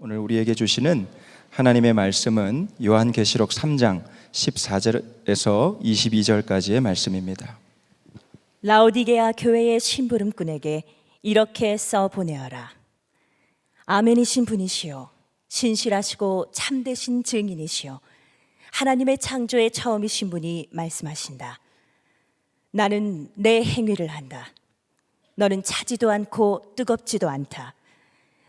오늘 우리에게 주시는 하나님의 말씀은 요한계시록 3장 14절에서 22절까지의 말씀입니다. 라오디게아 교회의 심부름꾼에게 이렇게 써 보내어라. 아멘이신 분이시요 신실하시고 참되신 증인이시요 하나님의 창조의 처음이신 분이 말씀하신다. 나는 내 행위를 한다. 너는 차지도 않고 뜨겁지도 않다.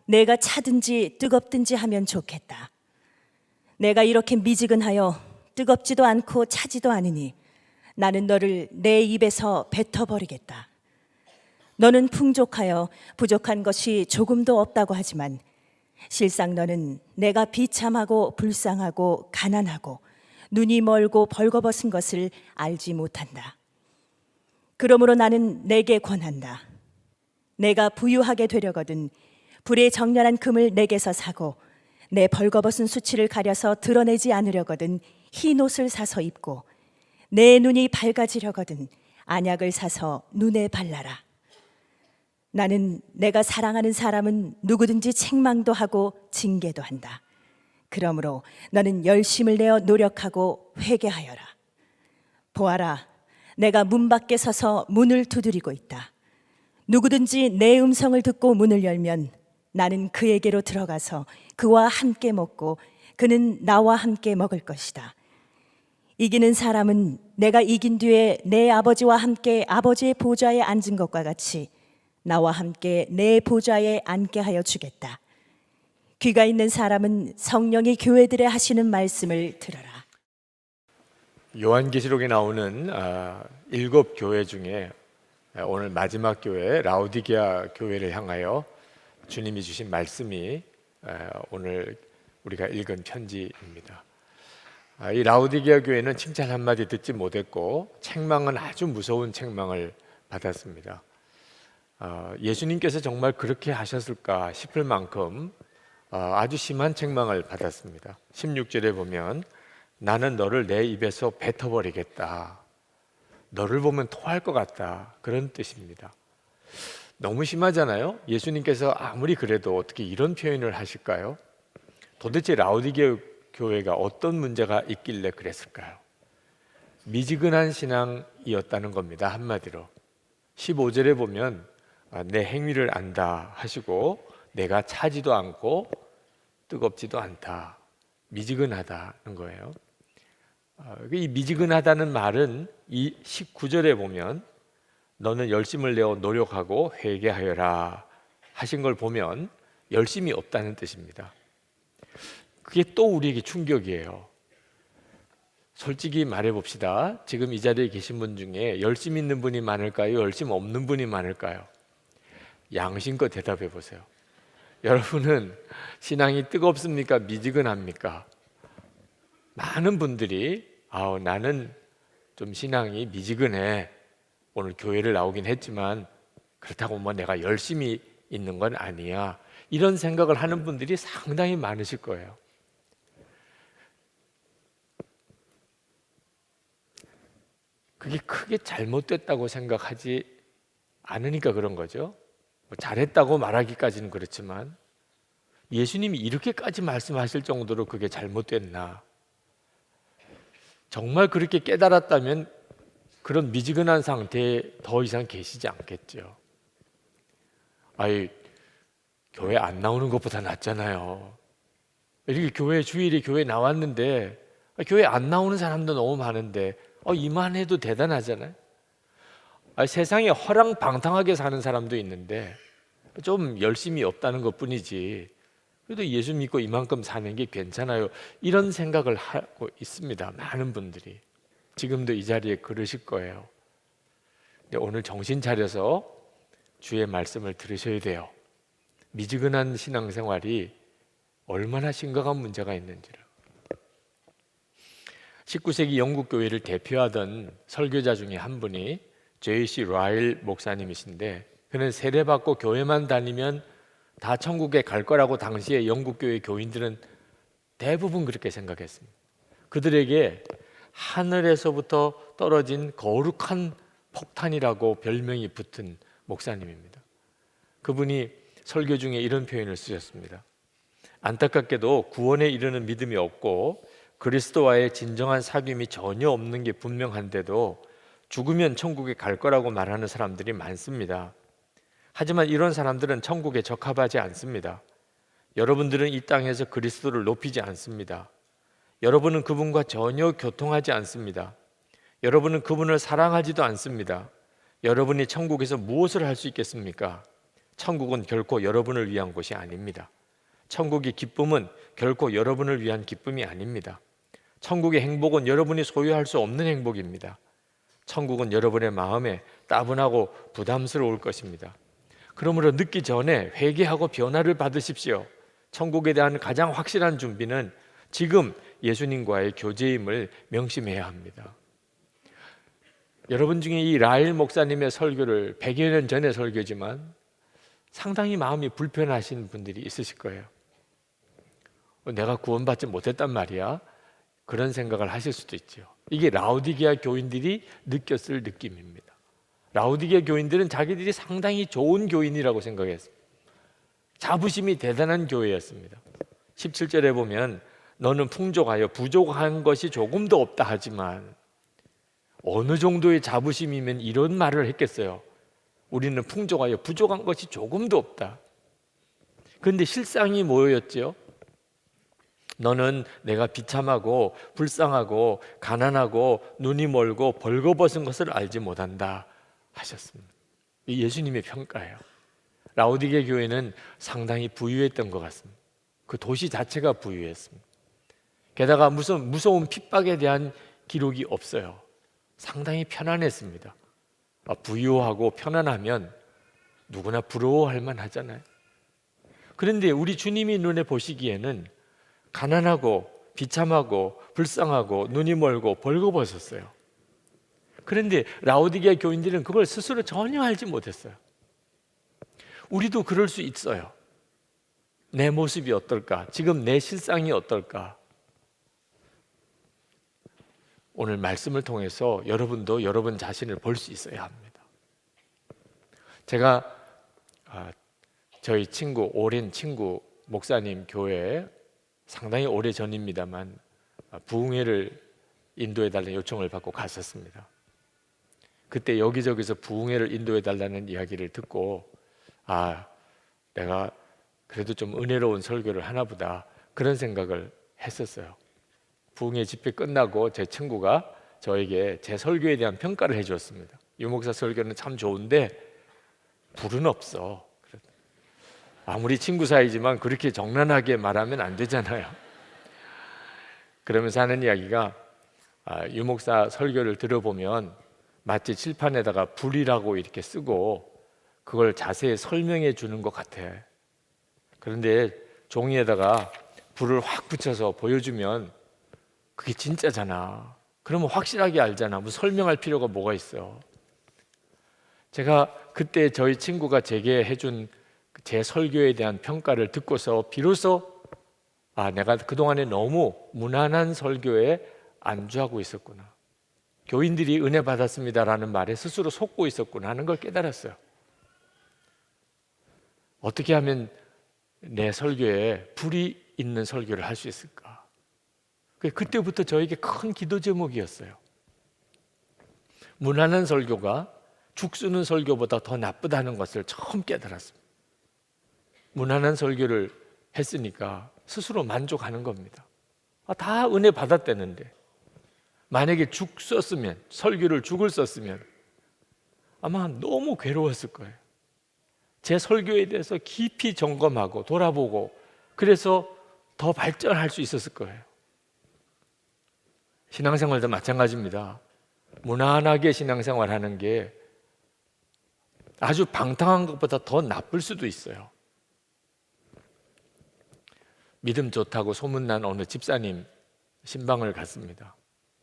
내가 차든지 뜨겁든지 하면 좋겠다. 내가 이렇게 미지근하여 뜨겁지도 않고 차지도 않으니 나는 너를 내 입에서 뱉어버리겠다. 너는 풍족하여 부족한 것이 조금도 없다고 하지만 실상 너는 내가 비참하고 불쌍하고 가난하고 눈이 멀고 벌거벗은 것을 알지 못한다. 그러므로 나는 내게 권한다. 내가 부유하게 되려거든 불의 정렬한 금을 내게서 사고 내 벌거벗은 수치를 가려서 드러내지 않으려거든 흰 옷을 사서 입고 내 눈이 밝아지려거든 안약을 사서 눈에 발라라. 나는 내가 사랑하는 사람은 누구든지 책망도 하고 징계도 한다. 그러므로 너는 열심을 내어 노력하고 회개하여라. 보아라, 내가 문 밖에 서서 문을 두드리고 있다. 누구든지 내 음성을 듣고 문을 열면 나는 그에게로 들어가서 그와 함께 먹고 그는 나와 함께 먹을 것이다. 이기는 사람은 내가 이긴 뒤에 내 아버지와 함께 아버지의 보좌에 앉은 것과 같이 나와 함께 내 보좌에 앉게 하여 주겠다. 귀가 있는 사람은 성령이 교회들에 하시는 말씀을 들어라. 요한계시록에 나오는 7교회 중에 오늘 마지막 교회 라오디게아 교회를 향하여 주님이 주신 말씀이 오늘 우리가 읽은 편지입니다. 이 라오디게아 교회는 칭찬 한마디 듣지 못했고 책망은 아주 무서운 책망을 받았습니다. 예수님께서 정말 그렇게 하셨을까 싶을 만큼 아주 심한 책망을 받았습니다. 16절에 보면 나는 너를 내 입에서 뱉어버리겠다. 너를 보면 토할 것 같다. 그런 뜻입니다. 너무 심하잖아요. 예수님께서 아무리 그래도 어떻게 이런 표현을 하실까요? 도대체 라오디게아 교회가 어떤 문제가 있길래 그랬을까요? 미지근한 신앙이었다는 겁니다. 한마디로 15절에 보면 내 행위를 안다 하시고 내가 차지도 않고 뜨겁지도 않다, 미지근하다는 거예요. 이 미지근하다는 말은 이 19절에 보면 너는 열심을 내어 노력하고 회개하여라 하신 걸 보면 열심이 없다는 뜻입니다. 그게 또 우리에게 충격이에요. 솔직히 말해봅시다. 지금 이 자리에 계신 분 중에 열심 있는 분이 많을까요? 열심 없는 분이 많을까요? 양심껏 대답해 보세요. 여러분은 신앙이 뜨겁습니까? 미지근합니까? 많은 분들이 나는 좀 신앙이 미지근해. 오늘 교회를 나오긴 했지만 그렇다고 뭐 내가 열심히 있는 건 아니야. 이런 생각을 하는 분들이 상당히 많으실 거예요. 그게 크게 잘못됐다고 생각하지 않으니까 그런 거죠. 잘했다고 말하기까지는 그렇지만 예수님이 이렇게까지 말씀하실 정도로 그게 잘못됐나? 정말 그렇게 깨달았다면 그런 미지근한 상태에 더 이상 계시지 않겠죠. 교회 안 나오는 것보다 낫잖아요. 이렇게 주일에 교회 나왔는데 교회 안 나오는 사람도 너무 많은데 이만해도 대단하잖아요. 세상에 허랑방탕하게 사는 사람도 있는데 좀 열심히 없다는 것뿐이지 그래도 예수 믿고 이만큼 사는 게 괜찮아요. 이런 생각을 하고 있습니다. 많은 분들이 지금도 이 자리에 그러실 거예요. 근데 오늘 정신 차려서 주의 말씀을 들으셔야 돼요. 미지근한 신앙생활이 얼마나 심각한 문제가 있는지를. 19세기 영국 교회를 대표하던 설교자 중에 한 분이 J.C. 라일 목사님이신데 그는 세례받고 교회만 다니면 다 천국에 갈 거라고 당시에 영국 교회 교인들은 대부분 그렇게 생각했습니다. 그들에게 하늘에서부터 떨어진 거룩한 폭탄이라고 별명이 붙은 목사님입니다. 그분이 설교 중에 이런 표현을 쓰셨습니다. 안타깝게도 구원에 이르는 믿음이 없고 그리스도와의 진정한 사귐이 전혀 없는 게 분명한데도 죽으면 천국에 갈 거라고 말하는 사람들이 많습니다. 하지만 이런 사람들은 천국에 적합하지 않습니다. 여러분들은 이 땅에서 그리스도를 높이지 않습니다. 여러분은 그분과 전혀 교통하지 않습니다. 여러분은 그분을 사랑하지도 않습니다. 여러분이 천국에서 무엇을 할 수 있겠습니까? 천국은 결코 여러분을 위한 곳이 아닙니다. 천국의 기쁨은 결코 여러분을 위한 기쁨이 아닙니다. 천국의 행복은 여러분이 소유할 수 없는 행복입니다. 천국은 여러분의 마음에 따분하고 부담스러울 것입니다. 그러므로 늦기 전에 회개하고 변화를 받으십시오. 천국에 대한 가장 확실한 준비는 지금 예수님과의 교제임을 명심해야 합니다. 여러분 중에 이 라일 목사님의 설교를 100여 년 전에 설교지만 상당히 마음이 불편하신 분들이 있으실 거예요. 내가 구원받지 못했단 말이야? 그런 생각을 하실 수도 있죠. 이게 라오디게아 교인들이 느꼈을 느낌입니다. 라오디게아 교인들은 자기들이 상당히 좋은 교인이라고 생각했습니다. 자부심이 대단한 교회였습니다. 17절에 보면 너는 풍족하여 부족한 것이 조금도 없다 하지만, 어느 정도의 자부심이면 이런 말을 했겠어요. 우리는 풍족하여 부족한 것이 조금도 없다. 그런데 실상이 뭐였죠? 너는 내가 비참하고 불쌍하고 가난하고 눈이 멀고 벌거벗은 것을 알지 못한다 하셨습니다. 이 예수님의 평가예요. 라오디게 교회는 상당히 부유했던 것 같습니다. 그 도시 자체가 부유했습니다. 게다가 무슨 무서운 핍박에 대한 기록이 없어요. 상당히 편안했습니다. 부유하고 편안하면 누구나 부러워할 만하잖아요. 그런데 우리 주님이 눈에 보시기에는 가난하고 비참하고 불쌍하고 눈이 멀고 벌거벗었어요. 그런데 라오디게아 교인들은 그걸 스스로 전혀 알지 못했어요. 우리도 그럴 수 있어요. 내 모습이 어떨까? 지금 내 실상이 어떨까? 오늘 말씀을 통해서 여러분도 여러분 자신을 볼 수 있어야 합니다. 제가 저희 친구, 오랜 친구 목사님 교회에 상당히 오래 전입니다만 부흥회를 인도해달라는 요청을 받고 갔었습니다. 그때 여기저기서 부흥회를 인도해달라는 이야기를 듣고 내가 그래도 좀 은혜로운 설교를 하나보다 그런 생각을 했었어요. 부흥회 집회 끝나고 제 친구가 저에게 제 설교에 대한 평가를 해주었습니다. 유 목사 설교는 참 좋은데 불은 없어. 아무리 친구 사이지만 그렇게 정난하게 말하면 안 되잖아요. 그러면서 하는 이야기가 유 목사 설교를 들어보면 마치 칠판에다가 불이라고 이렇게 쓰고 그걸 자세히 설명해 주는 것 같아. 그런데 종이에다가 불을 확 붙여서 보여주면 그게 진짜잖아. 그러면 확실하게 알잖아. 뭐 설명할 필요가 뭐가 있어. 제가 그때 저희 친구가 제게 해준 제 설교에 대한 평가를 듣고서 비로소 내가 그동안에 너무 무난한 설교에 안주하고 있었구나. 교인들이 은혜 받았습니다라는 말에 스스로 속고 있었구나 하는 걸 깨달았어요. 어떻게 하면 내 설교에 불이 있는 설교를 할 수 있을까? 그때부터 저에게 큰 기도 제목이었어요. 무난한 설교가 죽 쓰는 설교보다 더 나쁘다는 것을 처음 깨달았습니다. 무난한 설교를 했으니까 스스로 만족하는 겁니다. 다 은혜 받았다는데 만약에 죽 썼으면, 설교를 죽을 썼으면 아마 너무 괴로웠을 거예요. 제 설교에 대해서 깊이 점검하고 돌아보고 그래서 더 발전할 수 있었을 거예요. 신앙생활도 마찬가지입니다. 무난하게 신앙생활하는 게 아주 방탕한 것보다 더 나쁠 수도 있어요. 믿음 좋다고 소문난 어느 집사님 신방을 갔습니다.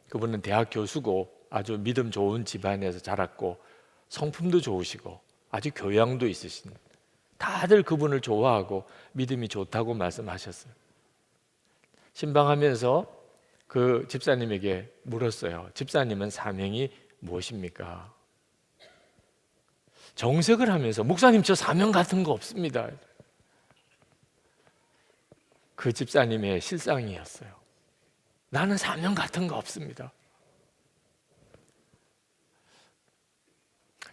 그분은 대학 교수고 아주 믿음 좋은 집안에서 자랐고 성품도 좋으시고 아주 교양도 있으신, 다들 그분을 좋아하고 믿음이 좋다고 말씀하셨어요. 신방하면서 그 집사님에게 물었어요. 집사님은 사명이 무엇입니까? 정색을 하면서 목사님 저 사명 같은 거 없습니다. 그 집사님의 실상이었어요. 나는 사명 같은 거 없습니다.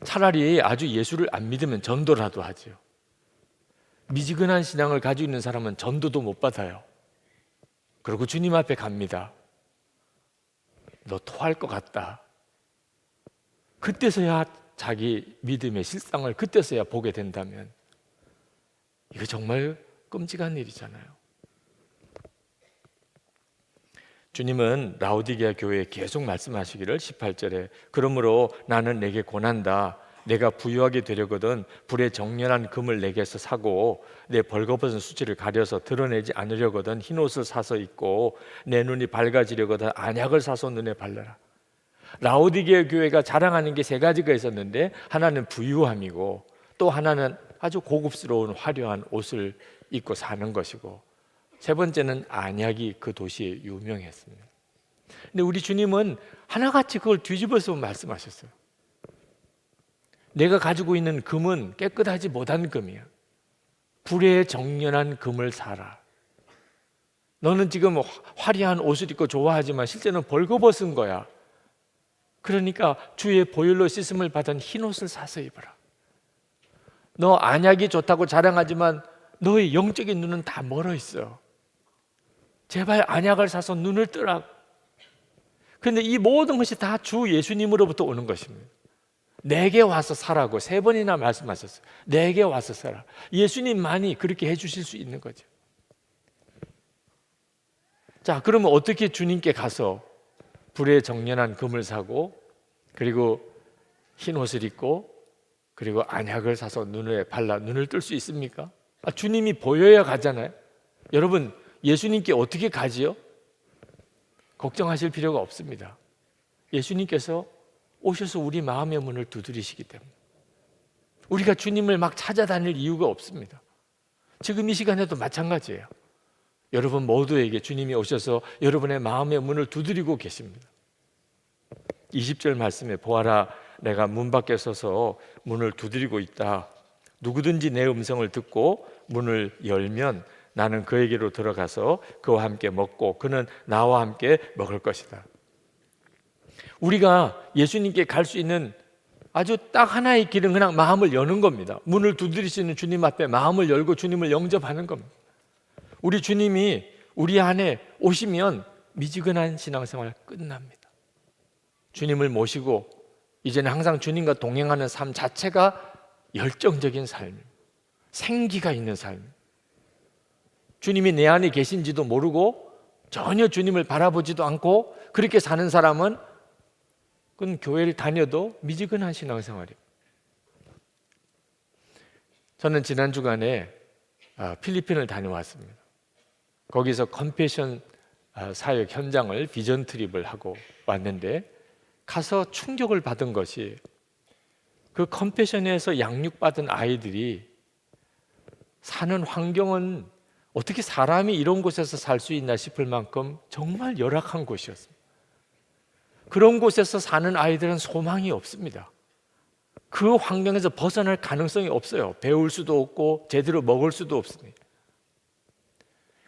차라리 아주 예수를 안 믿으면 전도라도 하죠. 미지근한 신앙을 가지고 있는 사람은 전도도 못 받아요. 그리고 주님 앞에 갑니다. 너 토할 것 같다. 그때서야 자기 믿음의 실상을 그때서야 보게 된다면 이거 정말 끔찍한 일이잖아요. 주님은 라오디게아 교회에 계속 말씀하시기를 18절에 그러므로 나는 내게 권한다. 내가 부유하게 되려거든 불에 정렬한 금을 내게서 사고 내 벌거벗은 수치를 가려서 드러내지 않으려거든 흰옷을 사서 입고 내 눈이 밝아지려거든 안약을 사서 눈에 발라라. 라오디게아 교회가 자랑하는 게 세 가지가 있었는데 하나는 부유함이고 또 하나는 아주 고급스러운 화려한 옷을 입고 사는 것이고 세 번째는 안약이 그 도시에 유명했습니다. 근데 우리 주님은 하나같이 그걸 뒤집어서 말씀하셨어요. 내가 가지고 있는 금은 깨끗하지 못한 금이야. 불에 정연한 금을 사라. 너는 지금 화려한 옷을 입고 좋아하지만 실제는 벌거벗은 거야. 그러니까 주의 보혈로 씻음을 받은 흰옷을 사서 입어라. 너 안약이 좋다고 자랑하지만 너의 영적인 눈은 다 멀어 있어. 제발 안약을 사서 눈을 뜨라. 그런데 이 모든 것이 다 주 예수님으로부터 오는 것입니다. 내게 와서 사라고 3번이나 말씀하셨어요. 내게 와서 사라. 예수님만이 그렇게 해주실 수 있는 거죠. 자, 그러면 어떻게 주님께 가서 불에 정연한 금을 사고 그리고 흰 옷을 입고 그리고 안약을 사서 눈에 발라 눈을 뜰 수 있습니까? 주님이 보여야 가잖아요. 여러분 예수님께 어떻게 가지요? 걱정하실 필요가 없습니다. 예수님께서 오셔서 우리 마음의 문을 두드리시기 때문에 우리가 주님을 막 찾아다닐 이유가 없습니다. 지금 이 시간에도 마찬가지예요. 여러분 모두에게 주님이 오셔서 여러분의 마음의 문을 두드리고 계십니다. 20절 말씀에 보아라 내가 문 밖에 서서 문을 두드리고 있다. 누구든지 내 음성을 듣고 문을 열면 나는 그에게로 들어가서 그와 함께 먹고 그는 나와 함께 먹을 것이다. 우리가 예수님께 갈 수 있는 아주 딱 하나의 길은 그냥 마음을 여는 겁니다. 문을 두드리시는 주님 앞에 마음을 열고 주님을 영접하는 겁니다. 우리 주님이 우리 안에 오시면 미지근한 신앙생활 끝납니다. 주님을 모시고 이제는 항상 주님과 동행하는 삶 자체가 열정적인 삶, 생기가 있는 삶. 주님이 내 안에 계신지도 모르고 전혀 주님을 바라보지도 않고 그렇게 사는 사람은 그건 교회를 다녀도 미지근한 신앙생활이에요. 저는 지난 주간에 필리핀을 다녀왔습니다. 거기서 컴패션 사역 현장을 비전 트립을 하고 왔는데 가서 충격을 받은 것이 그 컴패션에서 양육받은 아이들이 사는 환경은 어떻게 사람이 이런 곳에서 살 수 있나 싶을 만큼 정말 열악한 곳이었습니다. 그런 곳에서 사는 아이들은 소망이 없습니다. 그 환경에서 벗어날 가능성이 없어요. 배울 수도 없고 제대로 먹을 수도 없습니다.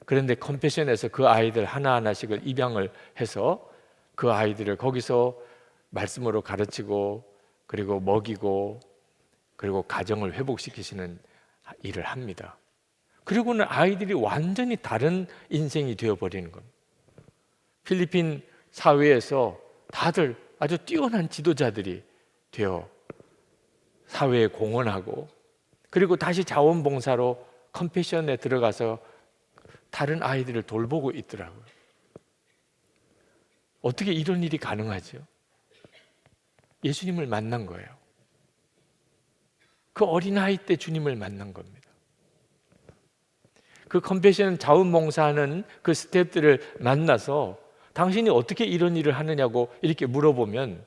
그런데 컴패션에서 그 아이들 하나하나씩을 입양을 해서 그 아이들을 거기서 말씀으로 가르치고 그리고 먹이고 그리고 가정을 회복시키시는 일을 합니다. 그리고는 아이들이 완전히 다른 인생이 되어버리는 겁니다. 필리핀 사회에서 다들 아주 뛰어난 지도자들이 되어 사회에 공헌하고 그리고 다시 자원봉사로 컴패션에 들어가서 다른 아이들을 돌보고 있더라고요. 어떻게 이런 일이 가능하죠? 예수님을 만난 거예요. 그 어린아이 때 주님을 만난 겁니다. 그 컴패션 자원봉사하는 그 스태프들을 만나서 당신이 어떻게 이런 일을 하느냐고 이렇게 물어보면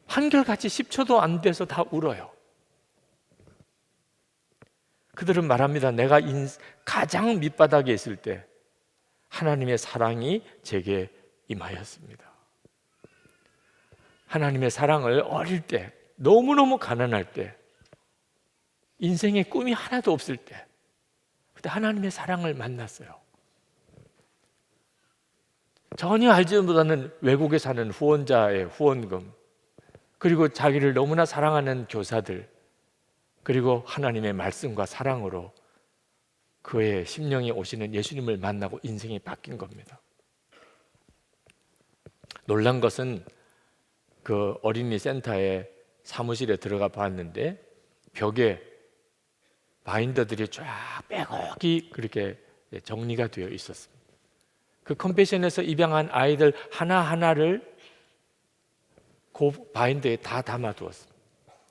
한결같이 10초도 안 돼서 다 울어요. 그들은 말합니다. 내가 가장 밑바닥에 있을 때 하나님의 사랑이 제게 임하였습니다. 하나님의 사랑을 어릴 때 너무너무 가난할 때 인생에 꿈이 하나도 없을 때 그때 하나님의 사랑을 만났어요. 전혀 알지 못하는 외국에 사는 후원자의 후원금, 그리고 자기를 너무나 사랑하는 교사들, 그리고 하나님의 말씀과 사랑으로 그의 심령에 오시는 예수님을 만나고 인생이 바뀐 겁니다. 놀란 것은 그 어린이 센터의 사무실에 들어가 봤는데 벽에 바인더들이 쫙 빼곡히 그렇게 정리가 되어 있었습니다. 그 컴패션에서 입양한 아이들 하나하나를 그 바인더에 다 담아두었습니다.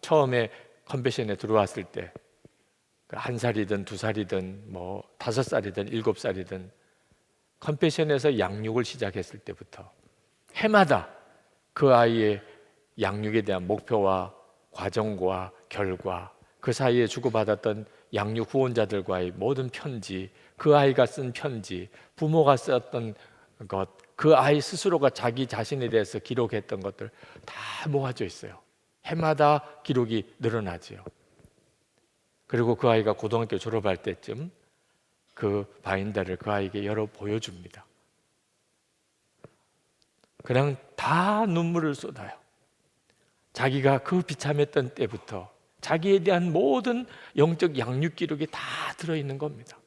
처음에 컴패션에 들어왔을 때 한 살이든 두 살이든 뭐 5살이든 7살이든 컴패션에서 양육을 시작했을 때부터 해마다 그 아이의 양육에 대한 목표와 과정과 결과, 그 사이에 주고받았던 양육 후원자들과의 모든 편지, 그 아이가 쓴 편지, 부모가 썼던 것, 그 아이 스스로가 자기 자신에 대해서 기록했던 것들 다 모아져 있어요. 해마다 기록이 늘어나지요. 그리고 그 아이가 고등학교 졸업할 때쯤 그 바인더를 그 아이에게 열어 보여줍니다. 그냥 다 눈물을 쏟아요. 자기가 그 비참했던 때부터 자기에 대한 모든 영적 양육 기록이 다 들어있는 겁니다.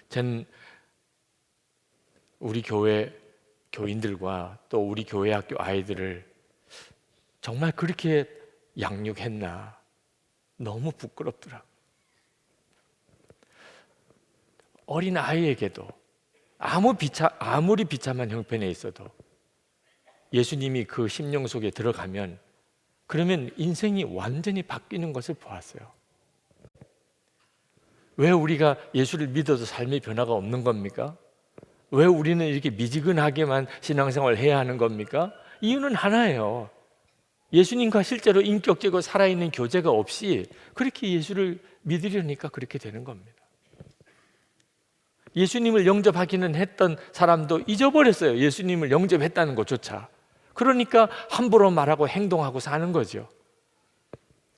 전 우리 교회 교인들과 또 우리 교회 학교 아이들을 정말 그렇게 양육했나 너무 부끄럽더라고요. 어린 아이에게도 아무리 비참한 형편에 있어도 예수님이 그 심령 속에 들어가면 그러면 인생이 완전히 바뀌는 것을 보았어요. 왜 우리가 예수를 믿어도 삶의 변화가 없는 겁니까? 왜 우리는 이렇게 미지근하게만 신앙생활을 해야 하는 겁니까? 이유는 하나예요. 예수님과 실제로 인격적으로 살아있는 교제가 없이 그렇게 예수를 믿으려니까 그렇게 되는 겁니다. 예수님을 영접하기는 했던 사람도 잊어버렸어요. 예수님을 영접했다는 것조차. 그러니까 함부로 말하고 행동하고 사는 거죠.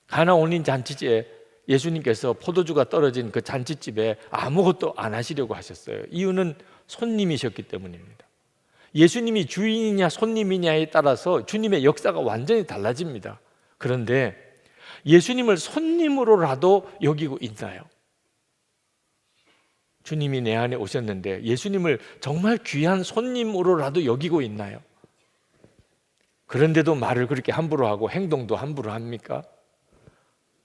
가나 온린 잔치집에 예수님께서 포도주가 떨어진 그 잔치집에 아무것도 안 하시려고 하셨어요. 이유는 손님이셨기 때문입니다. 예수님이 주인이냐 손님이냐에 따라서 주님의 역사가 완전히 달라집니다. 그런데 예수님을 손님으로라도 여기고 있나요? 주님이 내 안에 오셨는데 예수님을 정말 귀한 손님으로라도 여기고 있나요? 그런데도 말을 그렇게 함부로 하고 행동도 함부로 합니까?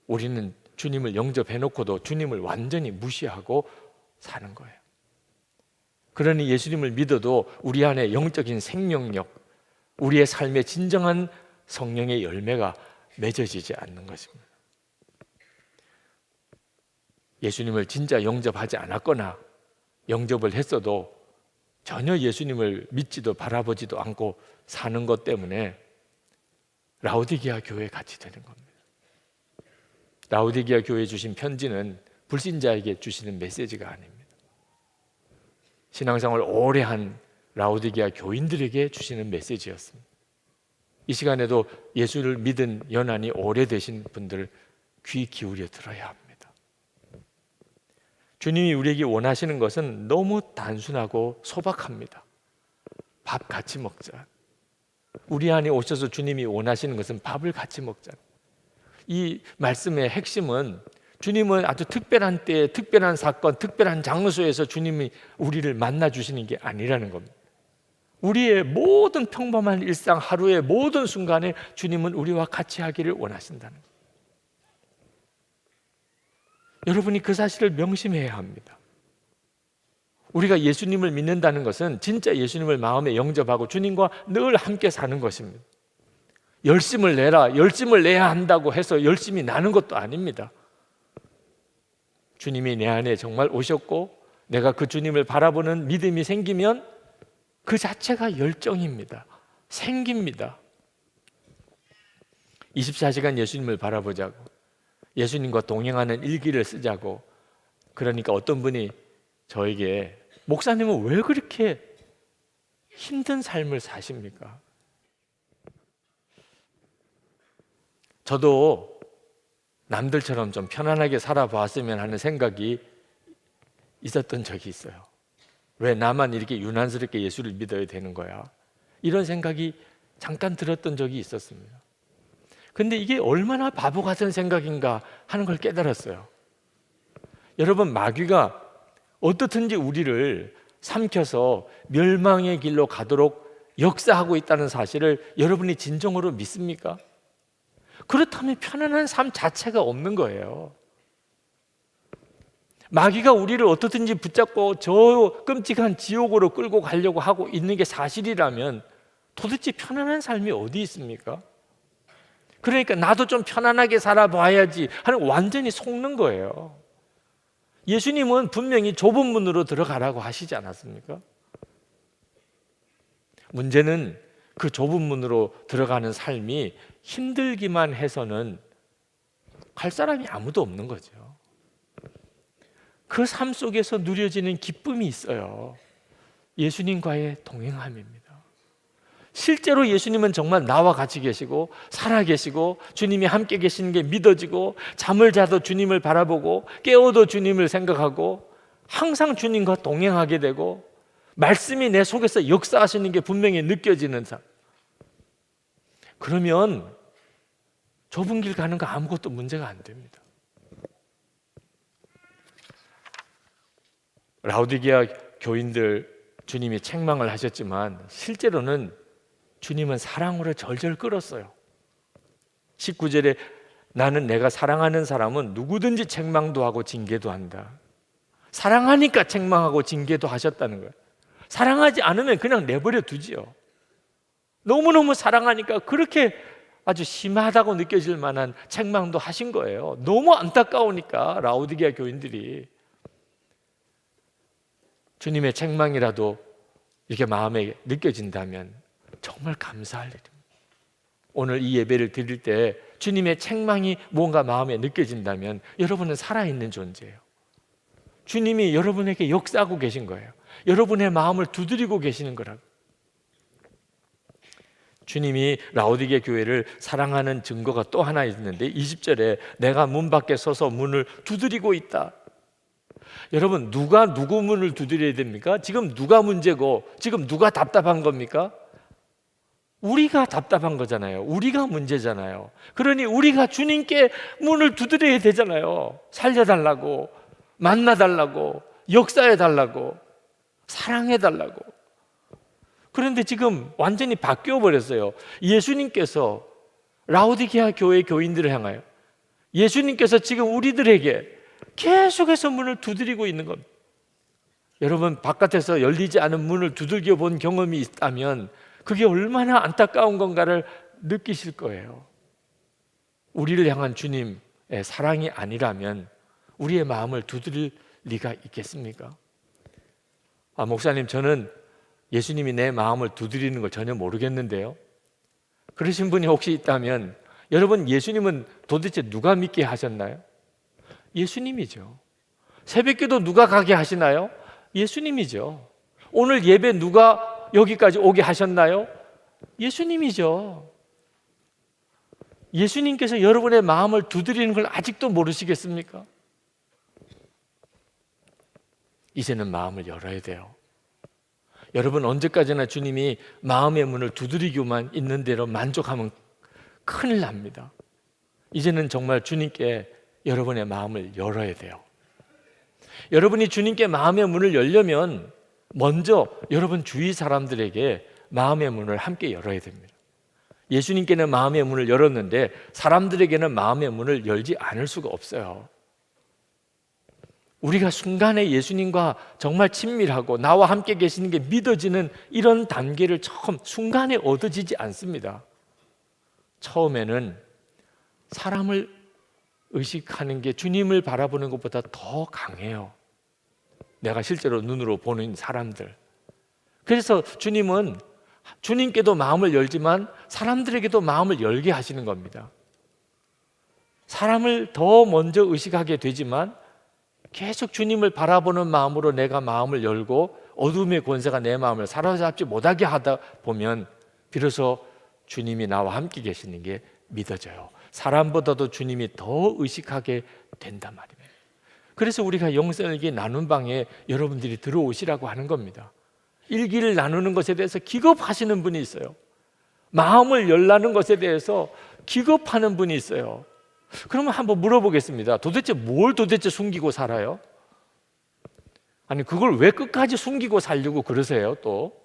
우리는 주님을 영접해놓고도 주님을 완전히 무시하고 사는 거예요. 그러니 예수님을 믿어도 우리 안에 영적인 생명력, 우리의 삶의 진정한 성령의 열매가 맺어지지 않는 것입니다. 예수님을 진짜 영접하지 않았거나 영접을 했어도 전혀 예수님을 믿지도 바라보지도 않고 사는 것 때문에 라오디게아 교회에 같이 되는 겁니다. 라오디게아 교회에 주신 편지는 불신자에게 주시는 메시지가 아닙니다. 신앙생활을 오래 한 라오디게아 교인들에게 주시는 메시지였습니다. 이 시간에도 예수를 믿은 연한이 오래되신 분들 귀 기울여 들어야 합니다. 주님이 우리에게 원하시는 것은 너무 단순하고 소박합니다. 밥 같이 먹자. 우리 안에 오셔서 주님이 원하시는 것은 밥을 같이 먹자. 이 말씀의 핵심은 주님은 아주 특별한 때에 특별한 사건, 특별한 장소에서 주님이 우리를 만나주시는 게 아니라는 겁니다. 우리의 모든 평범한 일상 하루의 모든 순간에 주님은 우리와 같이 하기를 원하신다는 거예요. 여러분이 그 사실을 명심해야 합니다. 우리가 예수님을 믿는다는 것은 진짜 예수님을 마음에 영접하고 주님과 늘 함께 사는 것입니다. 열심을 내라, 열심을 내야 한다고 해서 열심히 나는 것도 아닙니다. 주님이 내 안에 정말 오셨고 내가 그 주님을 바라보는 믿음이 생기면 그 자체가 열정입니다. 생깁니다. 24시간 예수님을 바라보자고, 예수님과 동행하는 일기를 쓰자고. 그러니까 어떤 분이 저에게 목사님은 왜 그렇게 힘든 삶을 사십니까? 저도 남들처럼 좀 편안하게 살아봤으면 하는 생각이 있었던 적이 있어요. 왜 나만 이렇게 유난스럽게 예수를 믿어야 되는 거야? 이런 생각이 잠깐 들었던 적이 있었습니다. 근데 이게 얼마나 바보 같은 생각인가 하는 걸 깨달았어요. 여러분, 마귀가 어떻든지 우리를 삼켜서 멸망의 길로 가도록 역사하고 있다는 사실을 여러분이 진정으로 믿습니까? 그렇다면 편안한 삶 자체가 없는 거예요. 마귀가 우리를 어떻든지 붙잡고 저 끔찍한 지옥으로 끌고 가려고 하고 있는 게 사실이라면 도대체 편안한 삶이 어디 있습니까? 그러니까 나도 좀 편안하게 살아봐야지 하는, 완전히 속는 거예요. 예수님은 분명히 좁은 문으로 들어가라고 하시지 않았습니까? 문제는 그 좁은 문으로 들어가는 삶이 힘들기만 해서는 갈 사람이 아무도 없는 거죠. 그 삶 속에서 누려지는 기쁨이 있어요. 예수님과의 동행함입니다. 실제로 예수님은 정말 나와 같이 계시고 살아 계시고 주님이 함께 계시는 게 믿어지고, 잠을 자도 주님을 바라보고 깨어도 주님을 생각하고 항상 주님과 동행하게 되고 말씀이 내 속에서 역사하시는 게 분명히 느껴지는 삶. 그러면 좁은 길 가는 거 아무것도 문제가 안 됩니다. 라오디게아 교인들 주님이 책망을 하셨지만 실제로는 주님은 사랑으로 절절 끌었어요. 19절에 나는 내가 사랑하는 사람은 누구든지 책망도 하고 징계도 한다. 사랑하니까 책망하고 징계도 하셨다는 거예요. 사랑하지 않으면 그냥 내버려 두지요. 너무너무 사랑하니까 그렇게 아주 심하다고 느껴질 만한 책망도 하신 거예요. 너무 안타까우니까 라오디게아 교인들이. 주님의 책망이라도 이렇게 마음에 느껴진다면 정말 감사할 일입니다. 오늘 이 예배를 드릴 때 주님의 책망이 뭔가 마음에 느껴진다면 여러분은 살아있는 존재예요. 주님이 여러분에게 역사하고 계신 거예요. 여러분의 마음을 두드리고 계시는 거라고. 주님이 라오디게 교회를 사랑하는 증거가 또 하나 있는데 20절에 내가 문 밖에 서서 문을 두드리고 있다. 여러분, 누가 누구 문을 두드려야 됩니까? 지금 누가 문제고 지금 누가 답답한 겁니까? 우리가 답답한 거잖아요. 우리가 문제잖아요. 그러니 우리가 주님께 문을 두드려야 되잖아요. 살려달라고, 만나달라고, 역사해달라고, 사랑해달라고. 그런데 지금 완전히 바뀌어버렸어요. 예수님께서 라오디게아 교회 교인들을 향하여, 예수님께서 지금 우리들에게 계속해서 문을 두드리고 있는 겁니다. 여러분, 바깥에서 열리지 않은 문을 두들겨 본 경험이 있다면 그게 얼마나 안타까운 건가를 느끼실 거예요. 우리를 향한 주님의 사랑이 아니라면 우리의 마음을 두드릴 리가 있겠습니까? 목사님, 저는 예수님이 내 마음을 두드리는 걸 전혀 모르겠는데요. 그러신 분이 혹시 있다면, 여러분, 예수님은 도대체 누가 믿게 하셨나요? 예수님이죠. 새벽기도 누가 가게 하시나요? 예수님이죠. 오늘 예배 누가 여기까지 오게 하셨나요? 예수님이죠. 예수님께서 여러분의 마음을 두드리는 걸 아직도 모르시겠습니까? 이제는 마음을 열어야 돼요. 여러분, 언제까지나 주님이 마음의 문을 두드리기만 있는 대로 만족하면 큰일 납니다. 이제는 정말 주님께 여러분의 마음을 열어야 돼요. 여러분이 주님께 마음의 문을 열려면 먼저 여러분 주위 사람들에게 마음의 문을 함께 열어야 됩니다. 예수님께는 마음의 문을 열었는데 사람들에게는 마음의 문을 열지 않을 수가 없어요. 우리가 순간에 예수님과 정말 친밀하고 나와 함께 계시는 게 믿어지는 이런 단계를 순간에 얻어지지 않습니다. 처음에는 사람을 의식하는 게 주님을 바라보는 것보다 더 강해요. 내가 실제로 눈으로 보는 사람들. 그래서 주님은 주님께도 마음을 열지만 사람들에게도 마음을 열게 하시는 겁니다. 사람을 더 먼저 의식하게 되지만 계속 주님을 바라보는 마음으로 내가 마음을 열고 어둠의 권세가 내 마음을 사로잡지 못하게 하다 보면 비로소 주님이 나와 함께 계시는 게 믿어져요. 사람보다도 주님이 더 의식하게 된단 말입니다. 그래서 우리가 영성일기 나눈 방에 여러분들이 들어오시라고 하는 겁니다. 일기를 나누는 것에 대해서 기겁하시는 분이 있어요. 마음을 열라는 것에 대해서 기겁하는 분이 있어요. 그러면 한번 물어보겠습니다. 도대체 뭘 숨기고 살아요? 아니, 그걸 왜 끝까지 숨기고 살려고 그러세요? 또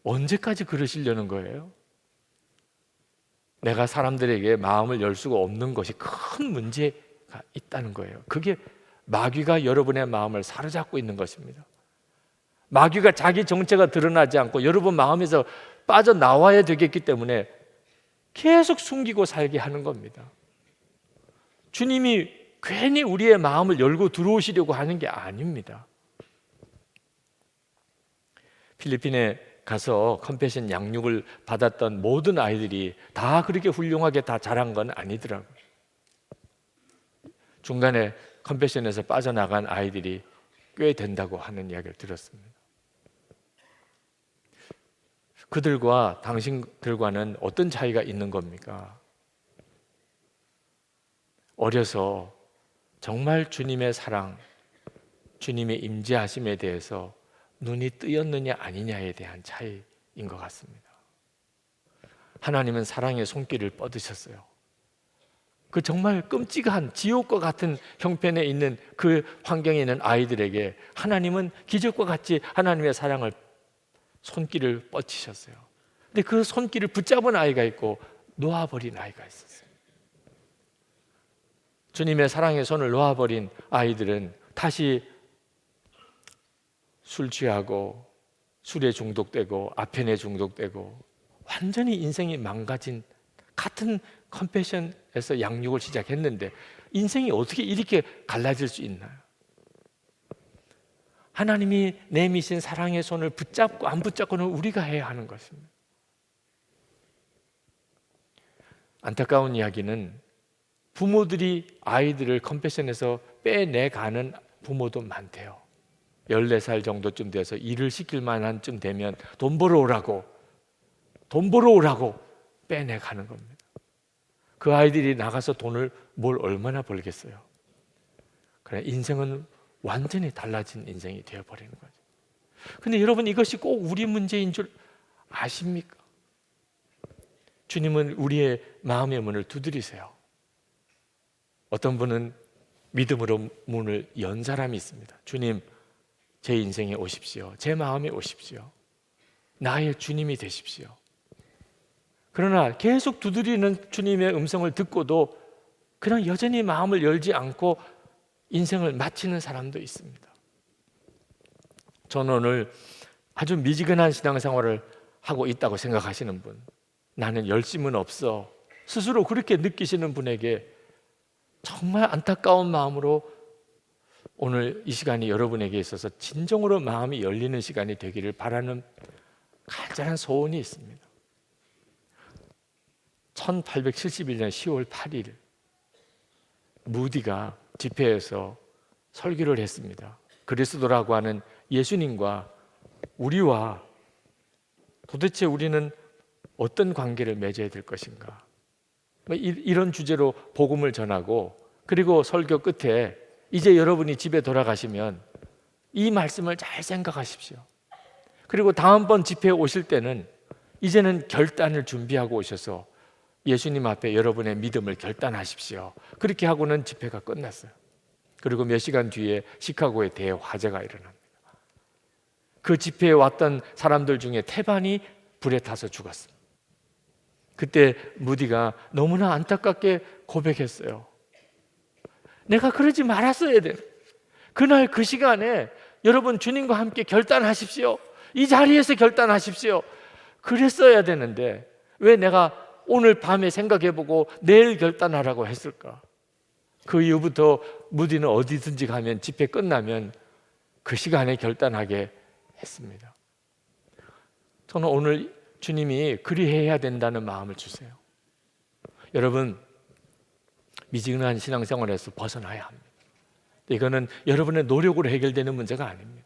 언제까지 그러시려는 거예요? 내가 사람들에게 마음을 열 수가 없는 것이 큰 문제가 있다는 거예요. 그게 마귀가 여러분의 마음을 사로잡고 있는 것입니다. 마귀가 자기 정체가 드러나지 않고 여러분 마음에서 빠져나와야 되겠기 때문에 계속 숨기고 살게 하는 겁니다. 주님이 괜히 우리의 마음을 열고 들어오시려고 하는 게 아닙니다. 필리핀에 가서 컴패션 양육을 받았던 모든 아이들이 다 그렇게 훌륭하게 다 자란 건 아니더라고요. 중간에 컴패션에서 빠져나간 아이들이 꽤 된다고 하는 이야기를 들었습니다. 그들과 당신들과는 어떤 차이가 있는 겁니까? 어려서 정말 주님의 사랑, 주님의 임재하심에 대해서 눈이 뜨였느냐 아니냐에 대한 차이인 것 같습니다. 하나님은 사랑의 손길을 뻗으셨어요. 그 정말 끔찍한 지옥과 같은 형편에 있는 그 환경에 있는 아이들에게 하나님은 기적과 같이 하나님의 사랑을 손길을 뻗치셨어요. 근데 그 손길을 붙잡은 아이가 있고 놓아버린 아이가 있었어요. 주님의 사랑의 손을 놓아버린 아이들은 다시 술 취하고 술에 중독되고 아편에 중독되고 완전히 인생이 망가진, 같은 컴패션에서 양육을 시작했는데 인생이 어떻게 이렇게 갈라질 수 있나요? 하나님이 내미신 사랑의 손을 붙잡고 안 붙잡고는 우리가 해야 하는 것입니다. 안타까운 이야기는 부모들이 아이들을 컴패션에서 빼내가는 부모도 많대요. 14살 정도쯤 돼서 일을 시킬 만한 쯤 되면 돈 벌어오라고 빼내가는 겁니다. 그 아이들이 나가서 돈을 뭘 얼마나 벌겠어요? 그래, 인생은 완전히 달라진 인생이 되어버리는 거죠. 근데 여러분, 이것이 꼭 우리 문제인 줄 아십니까? 주님은 우리의 마음의 문을 두드리세요. 어떤 분은 믿음으로 문을 연 사람이 있습니다. 주님, 제 인생에 오십시오. 제 마음에 오십시오. 나의 주님이 되십시오. 그러나 계속 두드리는 주님의 음성을 듣고도 그냥 여전히 마음을 열지 않고 인생을 마치는 사람도 있습니다. 저는 오늘 아주 미지근한 신앙생활을 하고 있다고 생각하시는 분, 나는 열심은 없어, 스스로 그렇게 느끼시는 분에게 정말 안타까운 마음으로 오늘 이 시간이 여러분에게 있어서 진정으로 마음이 열리는 시간이 되기를 바라는 간절한 소원이 있습니다. 1871년 10월 8일 무디가 집회에서 설교를 했습니다. 그리스도라고 하는 예수님과 우리와 도대체 우리는 어떤 관계를 맺어야 될 것인가, 이런 주제로 복음을 전하고, 그리고 설교 끝에 이제 여러분이 집에 돌아가시면 이 말씀을 잘 생각하십시오. 그리고 다음번 집회에 오실 때는 이제는 결단을 준비하고 오셔서 예수님 앞에 여러분의 믿음을 결단하십시오. 그렇게 하고는 집회가 끝났어요. 그리고 몇 시간 뒤에 시카고에 대화재가 일어납니다. 그 집회에 왔던 사람들 중에 태반이 불에 타서 죽었습니다. 그때 무디가 너무나 안타깝게 고백했어요. 내가 그러지 말았어야 돼. 그날 그 시간에 여러분 주님과 함께 결단하십시오. 이 자리에서 결단하십시오. 그랬어야 되는데 왜 내가 오늘 밤에 생각해보고 내일 결단하라고 했을까? 그 이후부터 무디는 어디든지 가면 집회 끝나면 그 시간에 결단하게 했습니다. 저는 오늘 주님이 그리해야 된다는 마음을 주세요. 여러분, 미지근한 신앙생활에서 벗어나야 합니다. 이거는 여러분의 노력으로 해결되는 문제가 아닙니다.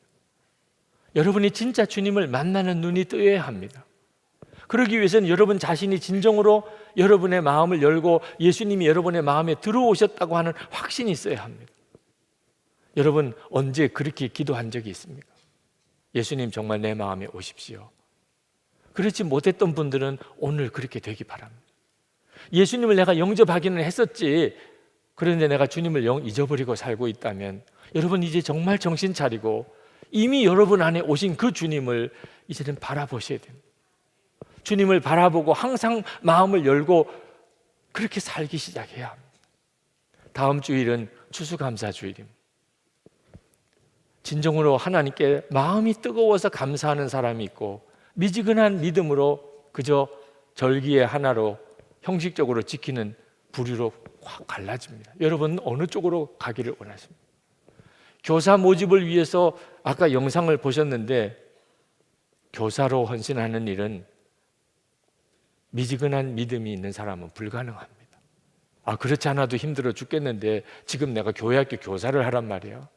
여러분이 진짜 주님을 만나는 눈이 뜨여야 합니다. 그러기 위해서는 여러분 자신이 진정으로 여러분의 마음을 열고 예수님이 여러분의 마음에 들어오셨다고 하는 확신이 있어야 합니다. 여러분 언제 그렇게 기도한 적이 있습니까? 예수님 정말 내 마음에 오십시오. 그렇지 못했던 분들은 오늘 그렇게 되기 바랍니다. 예수님을 내가 영접하기는 했었지, 그런데 내가 주님을 잊어버리고 살고 있다면 여러분 이제 정말 정신 차리고 이미 여러분 안에 오신 그 주님을 이제는 바라보셔야 됩니다. 주님을 바라보고 항상 마음을 열고 그렇게 살기 시작해야 합니다. 다음 주일은 추수감사주일입니다. 진정으로 하나님께 마음이 뜨거워서 감사하는 사람이 있고 미지근한 믿음으로 그저 절기의 하나로 형식적으로 지키는 부류로 확 갈라집니다. 여러분 어느 쪽으로 가기를 원하십니까? 교사 모집을 위해서 아까 영상을 보셨는데 교사로 헌신하는 일은 미지근한 믿음이 있는 사람은 불가능합니다. 그렇지 않아도 힘들어 죽겠는데 지금 내가 교회학교 교사를 하란 말이에요.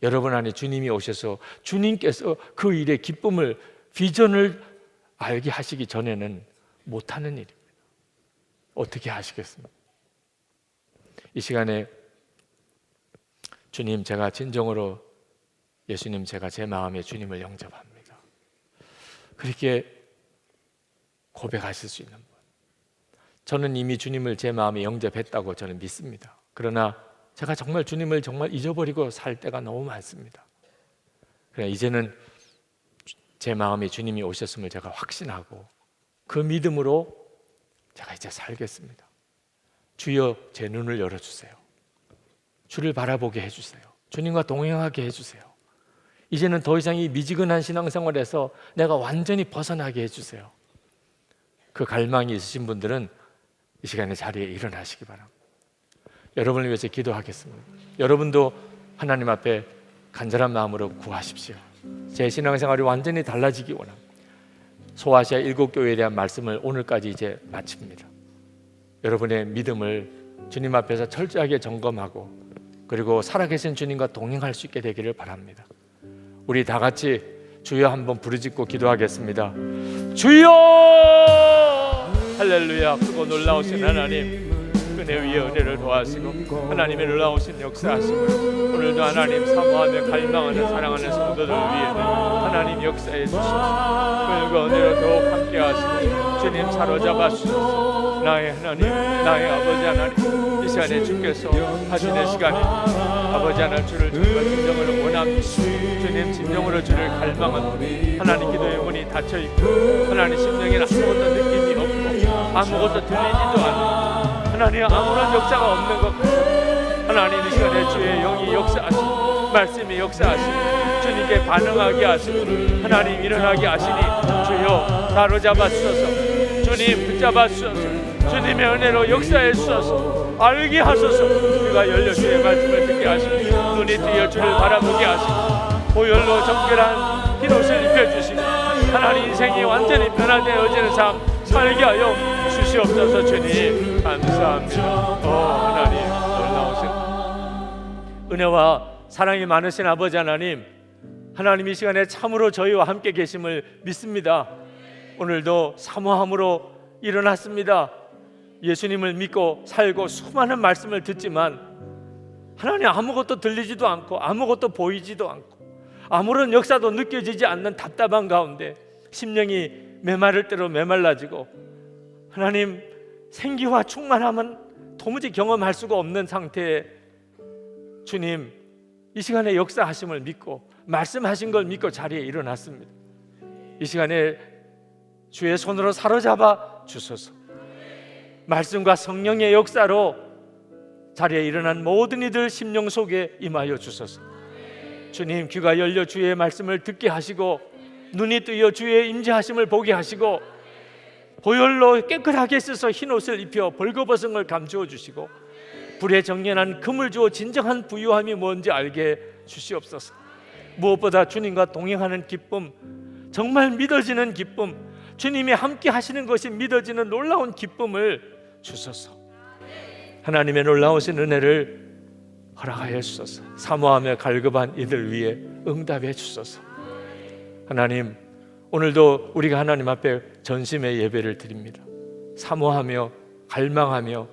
여러분 안에 주님이 오셔서 주님께서 그 일의 기쁨을, 비전을 알게 하시기 전에는 못하는 일입니다. 어떻게 하시겠습니까? 이 시간에 주님, 제가 진정으로 예수님, 제가 제 마음에 주님을 영접합니다. 그렇게 고백하실 수 있는 분, 저는 이미 주님을 제 마음에 영접했다고 저는 믿습니다. 그러나 제가 정말 주님을 정말 잊어버리고 살 때가 너무 많습니다. 그러나 이제는 제 마음에 주님이 오셨음을 제가 확신하고 그 믿음으로 제가 이제 살겠습니다. 주여, 제 눈을 열어주세요. 주를 바라보게 해주세요. 주님과 동행하게 해주세요. 이제는 더 이상 이 미지근한 신앙생활에서 내가 완전히 벗어나게 해주세요. 그 갈망이 있으신 분들은 이 시간에 자리에 일어나시기 바랍니다. 여러분을 위해서 기도하겠습니다. 여러분도 하나님 앞에 간절한 마음으로 구하십시오. 제 신앙생활이 완전히 달라지기 원합니다. 소아시아 7교회에 대한 말씀을 오늘까지 이제 마칩니다. 여러분의 믿음을 주님 앞에서 철저하게 점검하고 그리고 살아계신 주님과 동행할 수 있게 되기를 바랍니다. 우리 다 같이 주여 한번 부르짖고 기도하겠습니다. 주여! 할렐루야. 크고 놀라우신 하나님, 은혜 위에 은혜를 더하시고 하나님의 놀라우신 역사하심을 오늘도 하나님 사모하며 갈망하는 사랑하는 성도들 위해 하나님 역사해 주시옵소서. 은혜와 은혜로 더욱 함께 하시고 주님 사로잡아 주소서. 나의 하나님, 나의 아버지 하나님, 이 시간에 주께서 하시는 시간에 아버지 하나님 주를 정말 진정으로 원합니다. 주님 진정으로 주를 갈망하는 하나님 기도의 문이 닫혀있고 하나님 심령에 아무것도 느낌이 없고 아무것도 들리지도 않고 하나님 아무런 역사가 없는 것 같습니다. 하나님 이 시간에 주의 영이 역사하시고 말씀이 역사하시고 주님께 반응하게 하시고 하나님 일어나게 하시니 주여 사로잡아 주소서. 주님 붙잡아 주소서. 주님의 은혜로 역사해 주소서. 알게 하소서. 귀가 열려 주의 말씀을 듣게 하시고 눈이 뜨여 주를 바라보게 하시고 보혈로 정결한 흰옷을 입혀주시고 하나님 인생이 완전히 변화되어지는 삶 살게 하여 주시옵소서. 주님 감사합니다. 하나님 놀라우신 은혜와 사랑이 많으신 아버지 하나님, 하나님 이 시간에 참으로 저희와 함께 계심을 믿습니다. 오늘도 사모함으로 일어났습니다. 예수님을 믿고 살고 수많은 말씀을 듣지만 하나님 아무것도 들리지도 않고 아무것도 보이지도 않고 아무런 역사도 느껴지지 않는 답답한 가운데 심령이 메마를 대로 메말라지고 하나님 생기와 충만함은 도무지 경험할 수가 없는 상태에 주님 이 시간에 역사하심을 믿고 말씀하신 걸 믿고 자리에 일어났습니다. 이 시간에 주의 손으로 사로잡아 주소서. 말씀과 성령의 역사로 자리에 일어난 모든 이들 심령 속에 임하여 주소서. 주님 귀가 열려 주의 말씀을 듣게 하시고 눈이 뜨여 주의 임재하심을 보게 하시고 보혈로 깨끗하게 씻어 흰옷을 입혀 벌거벗은 걸 감추어 주시고 불에 정연한 금을 주어 진정한 부유함이 뭔지 알게 주시옵소서. 무엇보다 주님과 동행하는 기쁨, 정말 믿어지는 기쁨, 주님이 함께 하시는 것이 믿어지는 놀라운 기쁨을 주소서. 하나님의 놀라우신 은혜를 허락하여 주소서. 사모하며 갈급한 이들 위해 응답해 주소서. 하나님 오늘도 우리가 하나님 앞에 전심의 예배를 드립니다. 사모하며 갈망하며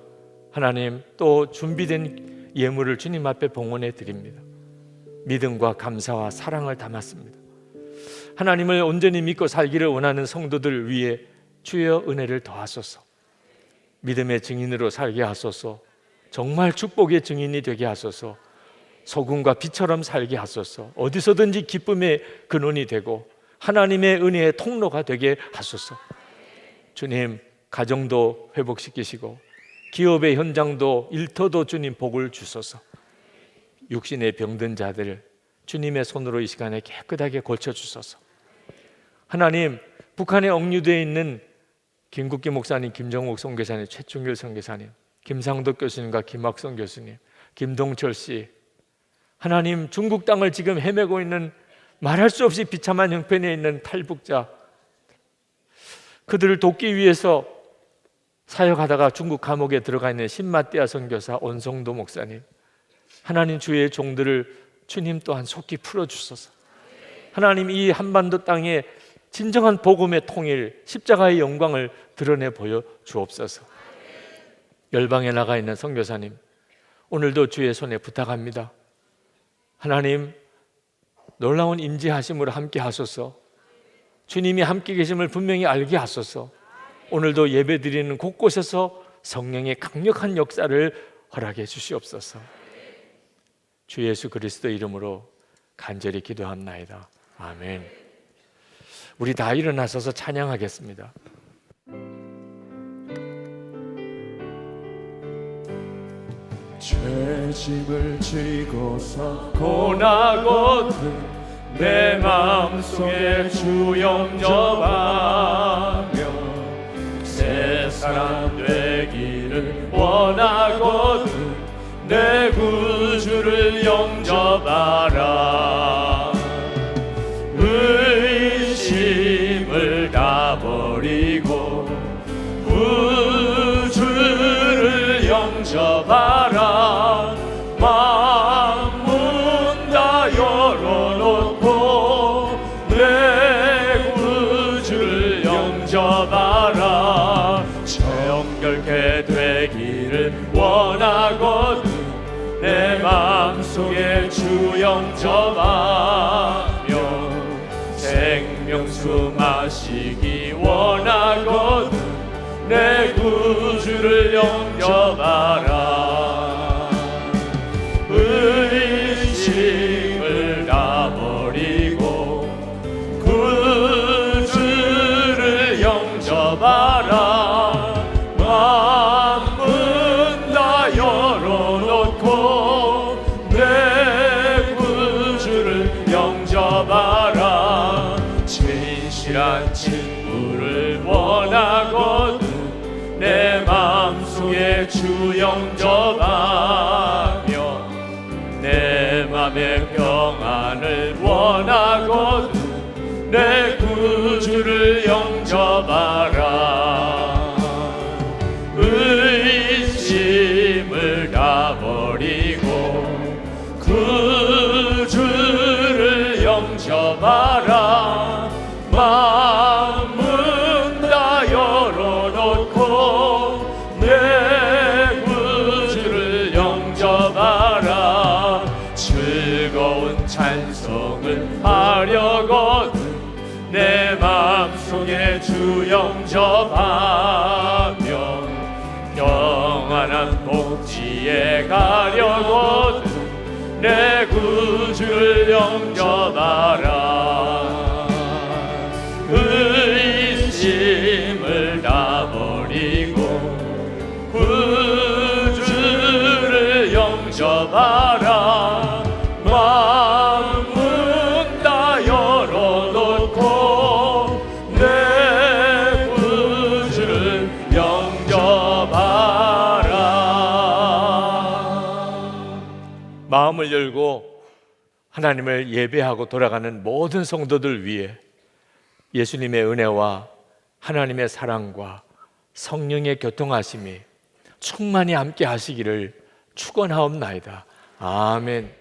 하나님 또 준비된 예물을 주님 앞에 봉헌해 드립니다. 믿음과 감사와 사랑을 담았습니다. 하나님을 온전히 믿고 살기를 원하는 성도들 위해 주여 은혜를 더하소서. 믿음의 증인으로 살게 하소서. 정말 축복의 증인이 되게 하소서. 소금과 빛처럼 살게 하소서. 어디서든지 기쁨의 근원이 되고 하나님의 은혜의 통로가 되게 하소서. 주님, 가정도 회복시키시고 기업의 현장도 일터도 주님 복을 주소서. 육신에 병든 자들 주님의 손으로 이 시간에 깨끗하게 고쳐주소서. 하나님, 북한에 억류되어 있는 김국기 목사님, 김정욱 선교사님, 최충길 선교사님, 김상덕 교수님과 김학성 교수님, 김동철 씨, 하나님, 중국 땅을 지금 헤매고 있는 말할 수 없이 비참한 형편에 있는 탈북자, 그들을 돕기 위해서 사역하다가 중국 감옥에 들어가 있는 신마띠아 선교사, 온성도 목사님, 하나님, 주의 종들을 주님 또한 속히 풀어주소서. 하나님, 이 한반도 땅에 진정한 복음의 통일, 십자가의 영광을 드러내 보여주옵소서. 열방에 나가 있는 선교사님, 오늘도 주의 손에 부탁합니다. 하나님, 놀라운 임재하심으로 함께 하소서. 주님이 함께 계심을 분명히 알게 하소서. 오늘도 예배드리는 곳곳에서 성령의 강력한 역사를 허락해 주시옵소서. 주 예수 그리스도 이름으로 간절히 기도합나이다. 아멘. 우리 다 일어나서서 찬양하겠습니다. 죄짐을 지고서 고나고든 내 마음속에 주 영접하며 새 사람 되기를 원하거든 내 구주를 영접하라. 의심을 다 버리고 구주를 영접하라. 마음 다 열어놓고 내 구주를 영접하라. 정결케 되기를 원하거든 내 마음속에 주 영접하며 생명수 마시기 원하거든 내 구주를 영접하라. 의심을 다 버리고 구주를 영접하라. 마음은 다 열어놓고 내 구주를 영접하라. 진실한 친구를 원하거든 내 마음속에 주 영접하며 내 맘의 평안을 원하거든 내 구주를 영접하라. 의심을 다 버리고 구주를 영접하라. 마음은 다 열어놓고 내 구주를 영접하라. 즐거운 찬송을 하려거든 내 마음속에 주 영접하며 영원한 복지에 가려거든 내 구주를 영접하라. 의심을 다 버리고 구주를 영접하라. 마음은 다 열어놓고 내 구주를 영접하라. 마음을 열고 하나님을 예배하고 돌아가는 모든 성도들 위해 예수님의 은혜와 하나님의 사랑과 성령의 교통하심이 충만히 함께 하시기를 축원하옵나이다. 아멘.